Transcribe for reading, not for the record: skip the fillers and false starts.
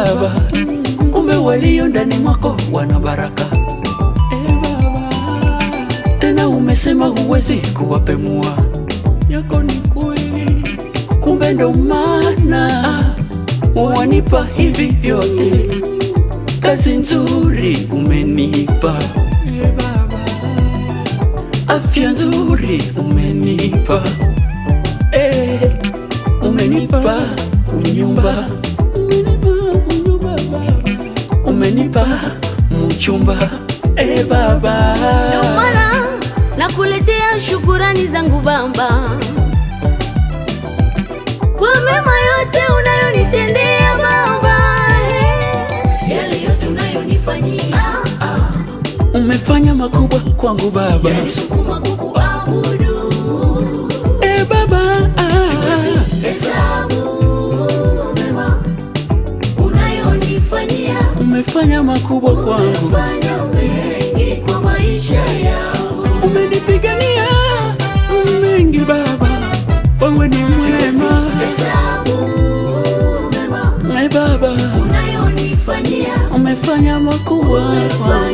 Baba, kumbe walio ndani mwako wana baraka. Baba, tena umesema huwezi kuwapemua, yako ni kweli, kumbe ndo maana wanipa hivi vyote. Kazi nzuri umenipa Baba, afya nzuri umenipa, umenipa unyumba, umenipa mchumba. Baba, ndio maana nakuletea shukurani zangu Baba, kwa mema yote unayonitendea Baba, yale yote unayonifanyia. Umefanya makubwa kwangu Baba, yanisukuma kukuabudu Baba, siwezi hesabu mema unayonifanyia. umefanya makubwa kwangu, umefanya mengi kwa maisha yangu, umenipigania mengi Baba, wewe ni mwema. hesabu mema Baba, unayonifanyia. umefanya makubwa kwangu.